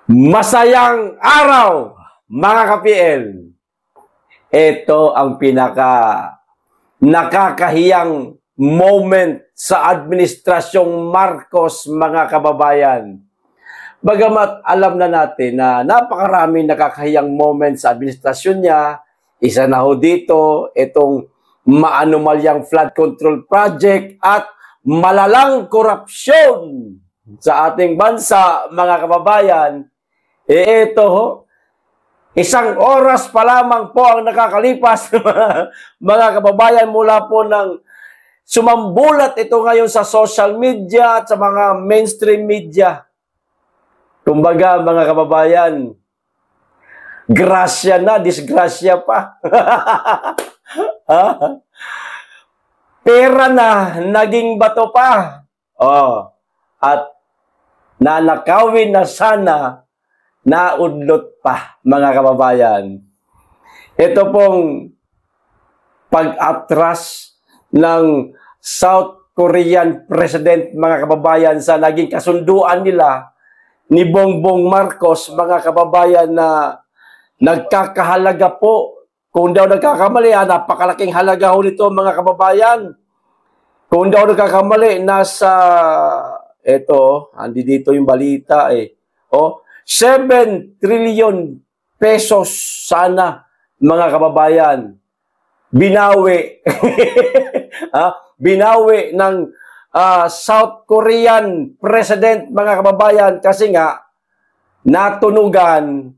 Masayang araw, mga ka-PL. Ito ang nakakahiyang moment sa Administrasyong Marcos, mga kababayan. Bagamat alam na natin na napakaraming nakakahiyang moment sa administrasyon niya, isa na ho dito, itong maanumalyang flood control project at malalang korupsyon sa ating bansa, mga kababayan. Ito ho, isang oras pa lamang po ang nakakalipas, mga kababayan, mula po ng sumambulat ito ngayon sa social media at sa mga mainstream media. Kumbaga, mga kababayan, grasya na, disgrasya pa. Pera na, naging bato pa. At nanakawin na sana, naudlot pa, mga kababayan. Ito pong pag-atras ng South Korean President, mga kababayan, sa naging kasunduan nila ni Bongbong Marcos, mga kababayan, na nagkakahalaga po. Kung daw nagkakamali, napakalaking halaga ho nito, mga kababayan. Kung daw nagkakamali, nasa, ito, andi dito yung balita 7 trillion pesos sana, mga kababayan. Binawi. Binawi ng South Korean President, mga kababayan, kasi nga natunugan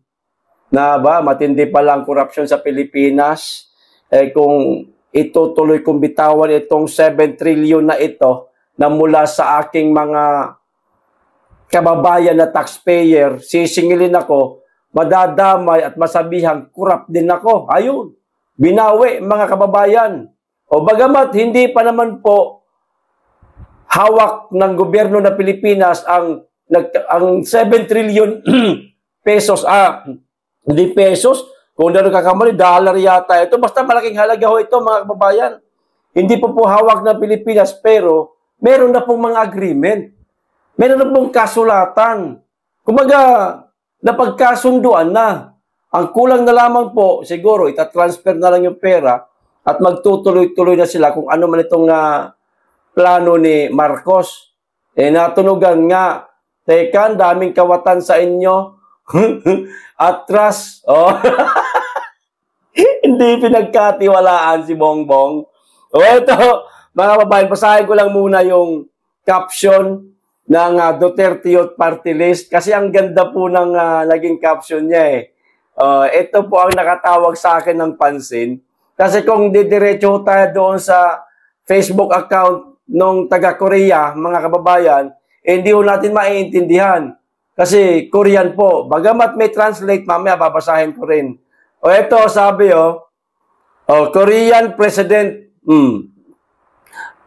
na matindi palang korupsyon sa Pilipinas. Kung itutuloy kong bitawan itong 7 trillion na ito na mula sa aking mga kababayan na taxpayer, sisingilin ako, madadamay at masabihang kurap din ako. Ayun, binawi, mga kababayan. Bagamat hindi pa naman po hawak ng gobyerno ng Pilipinas ang 7 trillion pesos, hindi pesos, kung na nagkakamali, dollar yata ito. Basta malaking halaga ho ito, mga kababayan. Hindi po hawak ng Pilipinas, pero meron na pong mga agreement. Meron na pong kasulatan. Kumaga, napagkasunduan na. Ang kulang na lamang po, siguro, itatransfer na lang yung pera at magtutuloy-tuloy na sila kung ano man itong plano ni Marcos. Natunugan nga, teka, daming kawatan sa inyo. Atras. Hindi pinagkatiwalaan si Bongbong. Ito, mga kababayan, basahin ko lang muna yung caption ng Duterte Youth Party List kasi ang ganda po ng naging caption niya ito po ang nakatawag sa akin ng pansin kasi kung didiretso tayo doon sa Facebook account ng taga-Korea, mga kababayan, hindi ho natin maiintindihan kasi Korean po. Bagamat may translate, mamaya babasahin ko rin. Ito sabi Korean President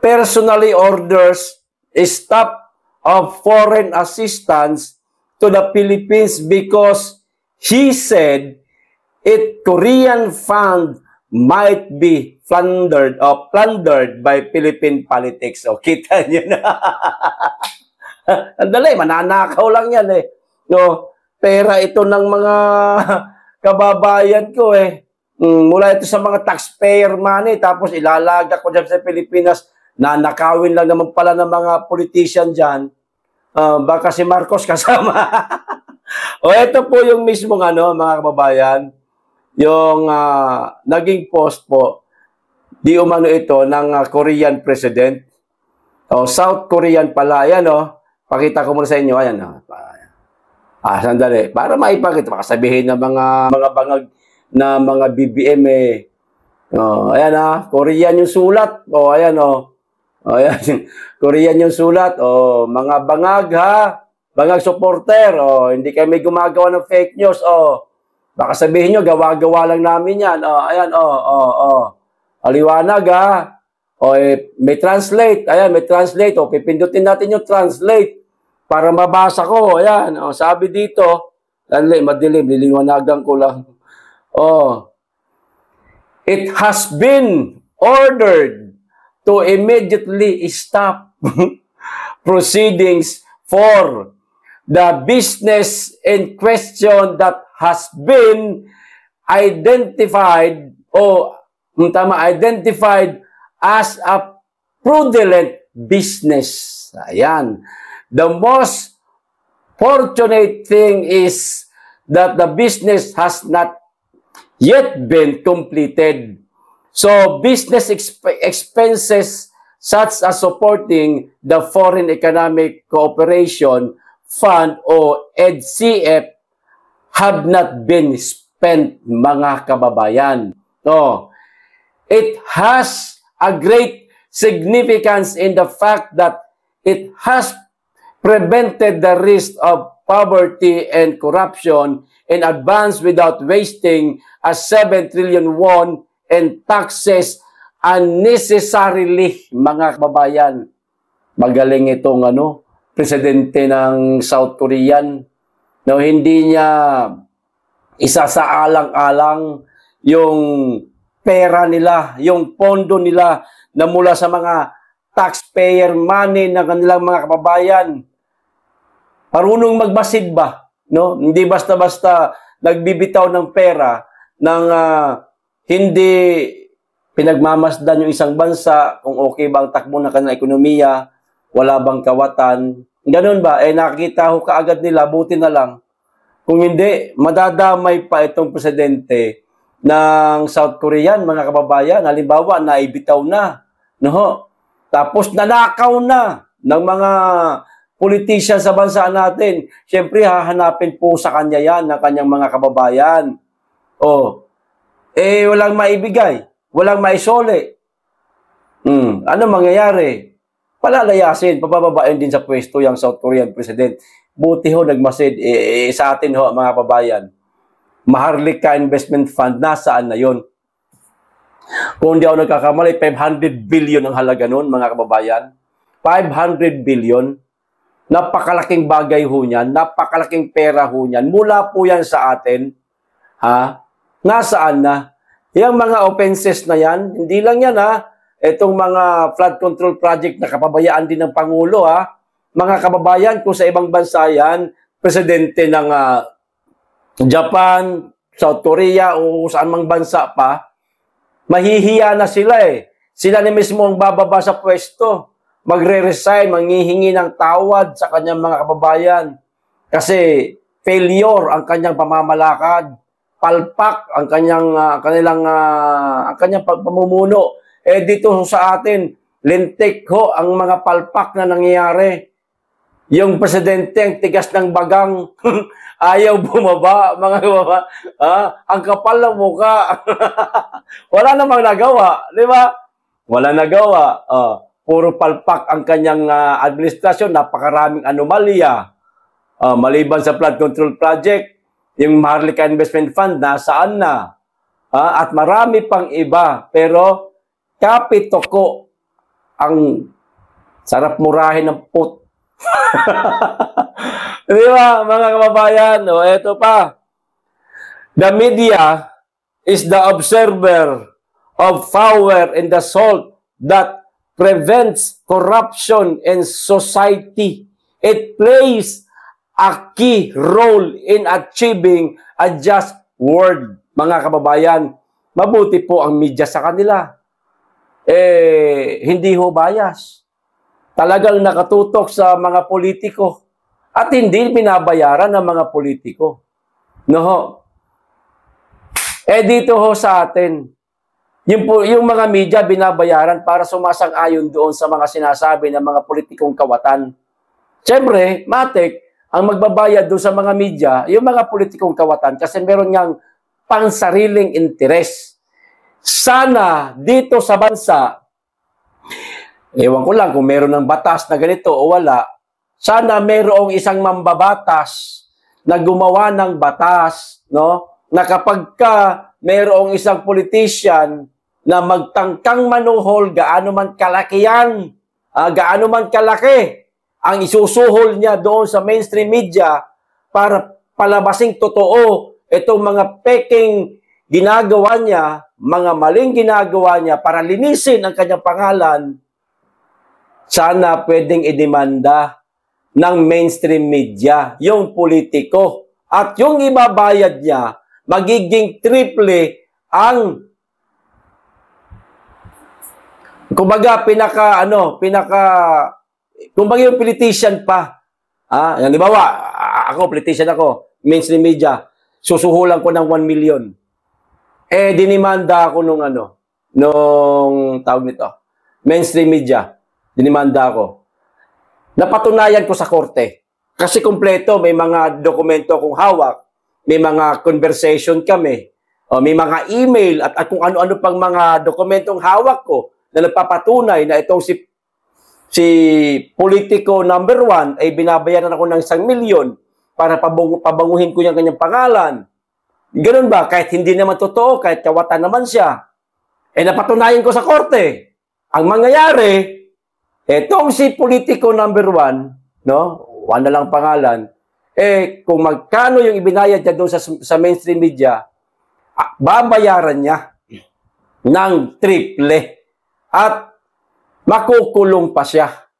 personally orders a stop of foreign assistance to the Philippines because he said Korean fund might be plundered by Philippine politics. Kita niyo na. Andali, mananakaw lang yan Pera ito ng mga kababayan ko Mula ito sa mga taxpayer money, tapos ilalaga ko dyan sa Pilipinas. Nanakawin lang naman pala ng mga politician dyan. Baka si Marcos kasama. Ito po yung mismong mga kababayan, yung naging post po, di umano ito ng Korean President. South Korean pala. Ayan pakita ko muna sa inyo. Ayan sandali. Para maipakita, baka sabihin ng mga bangag na mga BBM ayan Korean yung sulat. Ayan ayan, Korean yung sulat. Mga bangag bangag supporter. Hindi kami gumagawa ng fake news. Baka sabihin nyo, gawa-gawa lang namin yan. Ayan, aliwanag may translate. Ayan, may translate. Pipindutin natin yung translate para mabasa ko. Ayan, sabi dito, madilim, liliwanagan ko lang. It has been ordered to immediately stop proceedings for the business in question that has been identified identified as a fraudulent business. Ayan. The most fortunate thing is that the business has not yet been completed. So, business expenses such as supporting the Foreign Economic Cooperation Fund o EDCF have not been spent, mga kababayan. No. It has a great significance in the fact that it has prevented the risk of poverty and corruption in advance without wasting a 7 trillion won in taxes unnecessarily, mga kababayan. Magaling itong presidente ng South Korean. No, hindi niya isa sa alang-alang yung pera nila, yung pondo nila na mula sa mga taxpayer money ng kanilang mga kababayan. Marunong magmasid ba? No? Hindi basta-basta nagbibitaw ng pera ng hindi pinagmamasdan yung isang bansa kung okay ba ang takbo ng kanilang ekonomiya, wala bang kawatan. Ganun ba? Nakikita ko kaagad nila, buti na lang. Kung hindi, madadamay pa itong presidente ng South Korean, mga kababayan. Halimbawa, naibitaw na. No? Tapos nanakaw na ng mga politician sa bansa natin. Siyempre, hahanapin po sa kanya yan, ng kanyang mga kababayan. Walang maibigay. Walang maisole. Ano mangyayari? Palalayasin, pabababain din sa pwesto yung South Korean president. Buti ho, nagmasid. Sa atin ho, mga kababayan, Maharlika Investment Fund, nasaan na yon? Kung hindi ako nagkakamali, 500 billion ang halaga nun, mga kababayan. 500 billion. Napakalaking bagay ho niyan. Napakalaking pera ho niyan. Mula po yan sa atin. Nasaan na? Yung mga offenses na yan, hindi lang yan itong mga flood control project na kapabayaan din ng Pangulo Mga kababayan, kung sa ibang bansa yan, presidente ng Japan, South Korea o saan mang bansa pa, mahihiya na sila Sila ni mismo ang bababa sa pwesto, magre-resign, manghihingi ng tawad sa kanyang mga kababayan. Kasi failure ang kanyang pamamalakad, palpak ang kanyang pamumuno. Dito sa atin, lintik ho ang mga palpak na nangyayari. Yung presidente, ang tigas ng bagang, ayaw bumaba, mga kababa. Ang kapal ng muka. Wala namang nagawa, di ba? Wala nagawa. Puro palpak ang kanyang administrasyon, napakaraming anomalya. Maliban sa flood control project, yung Maharlika Investment Fund, nasaan na? At marami pang iba. Pero, kapitoko ang sarap murahin ng put. Di ba, mga kababayan? Ito pa. The media is the observer of power and the salt that prevents corruption in society. It plays a key role in achieving a just world, mga kababayan. Mabuti po ang media sa kanila. Hindi ho bias. Talagang nakatutok sa mga politiko at hindi binabayaran ng mga politiko. No? Dito ho sa atin, yung mga media binabayaran para sumasang-ayon doon sa mga sinasabi ng mga politikong kawatan. Siyempre, matik, ang magbabayad doon sa mga media, yung mga politikong kawatan kasi meron niyang pansariling interes. Sana dito sa bansa, ewan ko lang kung meron ng batas na ganito o wala, sana merong isang mambabatas na gumawa ng batas, no? Na kapag merong isang politician na magtangkang manuhol, gaano man kalaki yan, gaano man kalaki, ang isusuhol niya doon sa mainstream media para palabasing totoo itong mga peking ginagawa niya, mga maling ginagawa niya para linisin ang kanyang pangalan, sana pwedeng idemanda ng mainstream media, yung politiko. At yung ibabayad niya, magiging triple ang kumbaga kumbaga yung politician pa. Yan, di ba, ako, politician ako, mainstream media, susuhulan ko ng 1 million. Dinimanda ako nung tawag nito, mainstream media, dinimanda ako. Napatunayan ko sa korte. Kasi kumpleto, may mga dokumento akong hawak, may mga conversation kami, may mga email at kung ano-ano pang mga dokumentong hawak ko na nagpapatunay na itong si politiko number 1 ay binabayaran ako ng 1 milyon para pabanguhin ko yung kanyang pangalan. Ganun ba? Kahit hindi naman totoo, kahit kawatan naman siya. Napatunayan ko sa korte. Ang mangyayari, etong si politiko number 1, no? 1 na lang pangalan, kung magkano yung ibinayad niya doon sa mainstream media, babayaran niya ng triple. At makukulong pa siya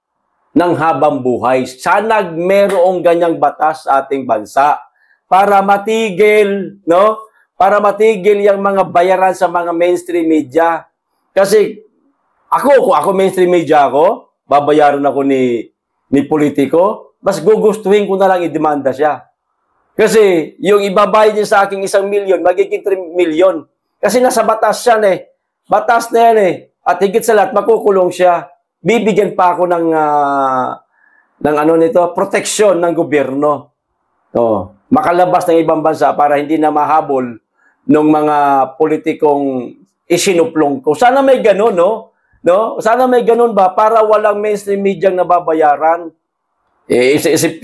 ng habang buhay. Sana merong ganyang batas sa ating bansa para matigil, no? Para matigil yung mga bayaran sa mga mainstream media. Kasi kung ako mainstream media ako, babayaran ako ni politiko, mas gugustuhin ko na lang i-demanda siya. Kasi yung ibabayad niya sa aking 1 milyon, magiging 3 milyon. Kasi nasa batas yan Batas na yan At higit sa lahat, makukulong siya. Bibigyan pa ako ng proteksyon ng gobyerno. Makalabas ng ibang bansa para hindi na mahabol ng mga politikong isinuplong ko. Sana may ganun, no? Sana may ganun ba para walang mainstream media nababayaran.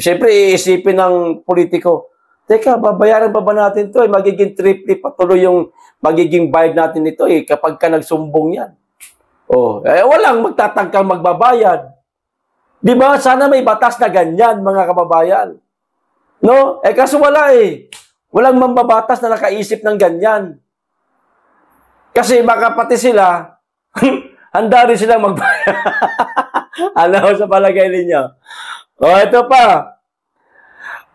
Siyempre, iisipin ng politiko, teka, babayaran pa ba natin to? Magiging triple patuloy yung magiging bayad natin ito kapag ka nagsumbong yan. Walang magtatangkang magbabayad. Di ba? Sana may batas na ganyan, mga kababayan. No? Kaso wala Walang mambabatas na nakaisip ng ganyan. Kasi baka pati sila, handa rin silang magbayad. Ano sa palagay ninyo? Ito pa.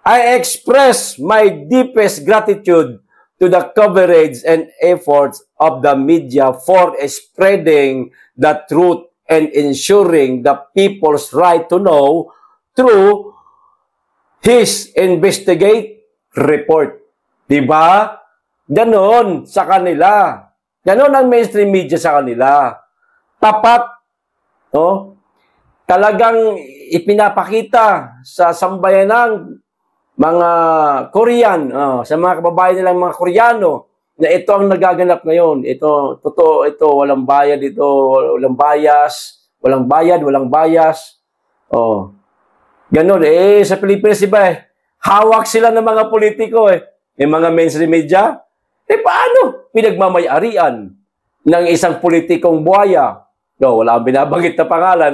I express my deepest gratitude to the coverage and efforts of the media for spreading the truth and ensuring the people's right to know through his investigate report. Diba? Ganon sa kanila. Ganon ang mainstream media sa kanila. Tapat. Talagang ipinapakita sa sambayanang mga Korean, sa mga kababayan nilang mga Koreano, na ito ang nagaganap ngayon. Ito, totoo, ito, walang bayad, ito, walang bias, walang bayad, walang bias. Ganon. Sa Pilipinas, iba hawak sila ng mga politiko yung mga mainstream media. Paano? Pinagmamayarian ng isang politikong buhaya. Wala akong binabanggit na pangalan,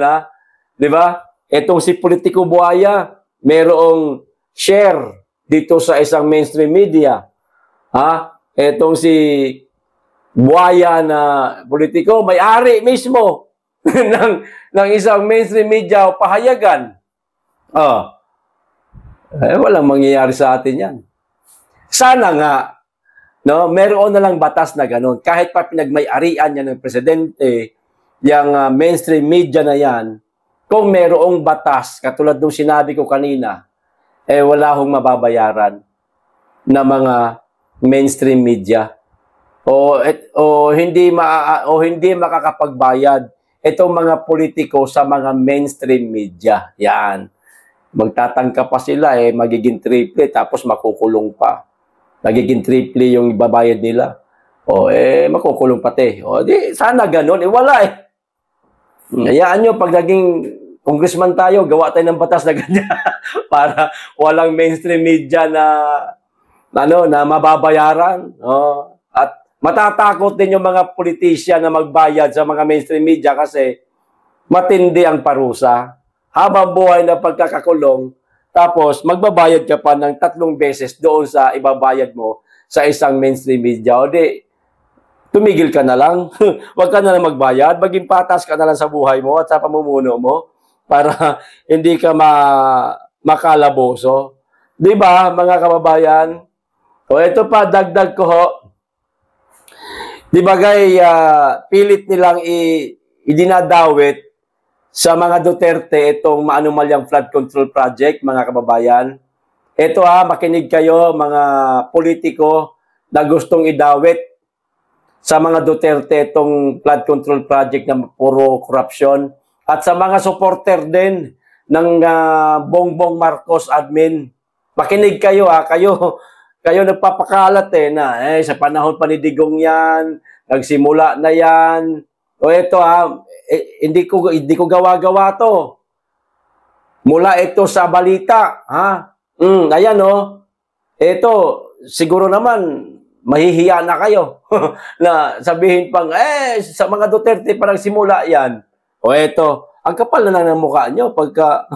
Di ba? Itong si politiko buhaya, merong share dito sa isang mainstream media. Etong si buhaya na politiko, may-ari mismo ng isang mainstream media o pahayagan. Walang mangyayari sa atin yan. Sana nga, meron na lang batas na ganun. Kahit pa pinagmay-arian yan ng presidente, yung mainstream media na yan, kung merong batas, katulad nung sinabi ko kanina, wala hong mababayaran na mga mainstream media o hindi makakapagbayad itong mga politiko sa mga mainstream media. Yan. Magtatangka pa sila magiging triple tapos makukulong pa. Magiging triple yung ibabayad nila. Makukulong pati. Di sana ganun. Wala Hayaan nyo pag naging congressman tayo, gawa tayo ng batas na ganyan para walang mainstream media na mababayaran. At matatakot din yung mga politician na magbayad sa mga mainstream media kasi matindi ang parusa. Habang buhay na pagkakakulong, tapos magbabayad ka pa ng 3 beses doon sa ibabayad mo sa isang mainstream media. Tumigil ka na lang. Huwag ka na lang magbayad. Maging patas ka na lang sa buhay mo at sa pamumuno mo para hindi ka makalaboso. Di ba, mga kababayan? O ito pa, dagdag ko ho. Di ba pilit nilang idinadawit sa mga Duterte itong maanumalyang flood control project, mga kababayan. Ito makinig kayo, mga politiko na gustong idawit sa mga Duterte itong flood control project na puro korupsyon. At sa mga supporter din ng Bongbong Marcos admin. Makinig kayo kayo nagpapakalat na sa panahon pa ni Digong yan, nagsimula na yan. O ito hindi ko gawa-gawa to. Mula ito sa balita, ayan ito siguro naman mahihiya na kayo na sabihin pang sa mga Duterte pa nagsimula yan. O ito, ang kapal na ng mukha nyo pagka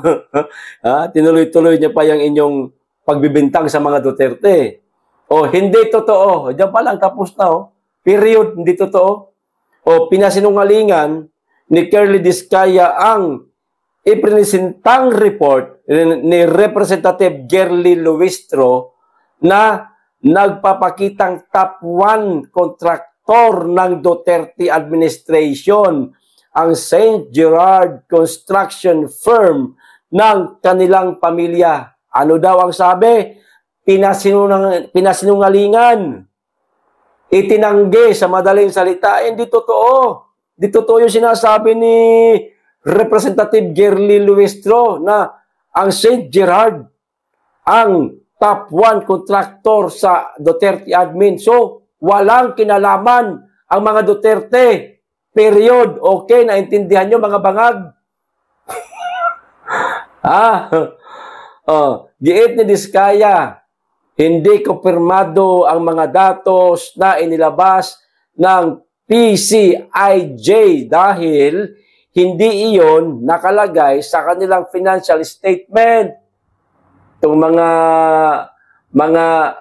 tinuloy-tuloy nyo pa yung inyong pagbibintang sa mga Duterte. O hindi totoo. Diyan pa lang tapos na Period, hindi totoo. O pinasinungalingan ni Curly Discaya ang iprinisintang report ni Representative Gerly Luistro na nagpapakitang top 1 kontraktor ng Duterte administration ang St. Gerard Construction Firm ng kanilang pamilya. Ano daw ang sabi? Pinasinungalingan. Itinanggi sa madaling salita. Hindi totoo. Hindi totoo yung sinasabi ni Representative Gerly Luistro na ang St. Gerard ang top 1 contractor sa Duterte admin. So, walang kinalaman ang mga Duterte. Period. Okay, naintindihan nyo mga bangag? Giit ni Discaya, hindi kumpirmado ang mga datos na inilabas ng PCIJ dahil hindi iyon nakalagay sa kanilang financial statement. Itong mga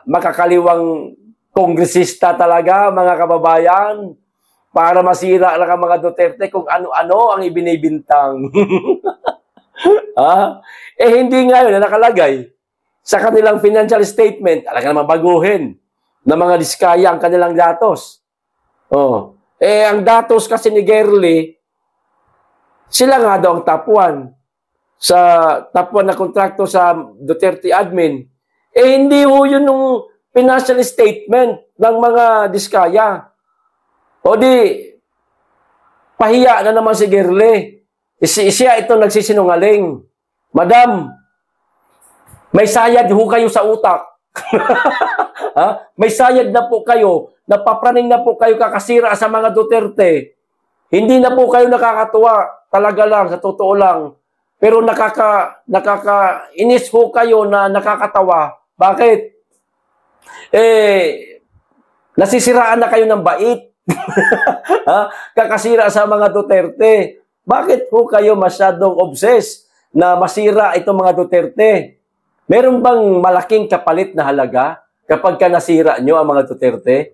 makakaliwang kongresista talaga, mga kababayan, para masira lang ang mga Duterte kung ano-ano ang ibinibintang. Hindi ngayon na nakalagay sa kanilang financial statement, talaga naman baguhin ng mga Discaya ang kanilang datos. Ang datos kasi ni Gerly, sila nga daw ang top 1 sa top 1 na kontrakto sa Duterte admin. Hindi yun yung financial statement ng mga Discaya. O di, pahiya na naman si Gerly. Siya ito nagsisinungaling. Madam, may sayad ho kayo sa utak. May sayad na po kayo, napapraning na po kayo kakasira sa mga Duterte. Hindi na po kayo nakakatuwa. Talaga lang, sa totoo lang. Pero nakakainis ho kayo na nakakatawa. Bakit? Nasisiraan na kayo ng bait. Kakasira sa mga Duterte. Bakit ho kayo masyadong obsessed na masira itong mga Duterte? Meron bang malaking kapalit na halaga kapag ka nasira nyo ang mga Duterte?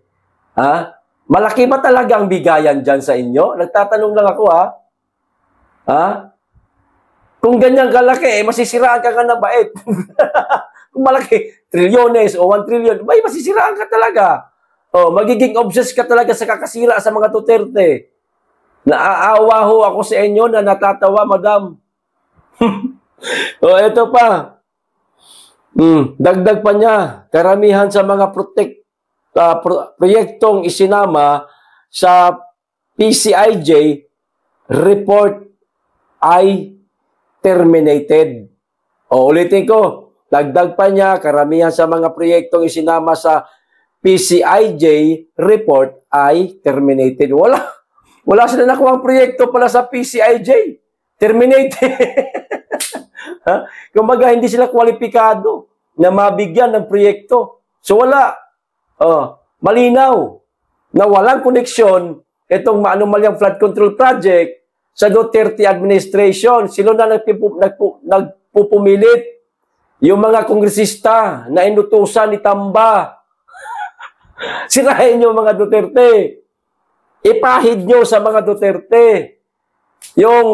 Malaki ba talaga ang bigayan dyan sa inyo? Nagtatanong lang ako Kung ganyan kalaki, masisiraan ka ng bait. Kung malaki, trilyones o 1 trillion, masisiraan ka talaga. Magiging obsessed ka talaga sa kakasira sa mga Duterte. Naaawa ho ako sa inyo na natatawa, madam. Ito pa. Dagdag pa niya, karamihan sa mga proyektong isinama sa PCIJ report ay terminated. Ulitin ko, dagdag pa niya, karamihan sa mga proyektong isinama sa PCIJ report ay terminated. Wala sila nakuha ang proyekto pala sa PCIJ. Terminated. Kumbaga, hindi sila kwalipikado na mabigyan ng proyekto. So, wala. Malinaw na walang koneksyon itong maanumalyang flood control project sa Duterte administration. Sila na nagpupumilit. Yung mga kongresista na inutusan ni Tamba. Sirahin nyo mga Duterte. Ipahid nyo sa mga Duterte yung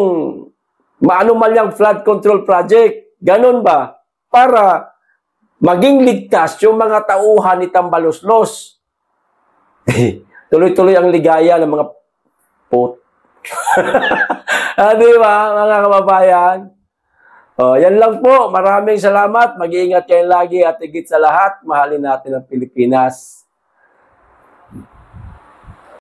maanumalyang flood control project. Ganon ba? para maging ligtas yung mga tauhan ni Tambaluslos. Tuloy-tuloy ang ligaya ng mga di ba, mga kababayan? Yan lang po. Maraming salamat. Mag-iingat kayo lagi at higit sa lahat, mahalin natin ang Pilipinas.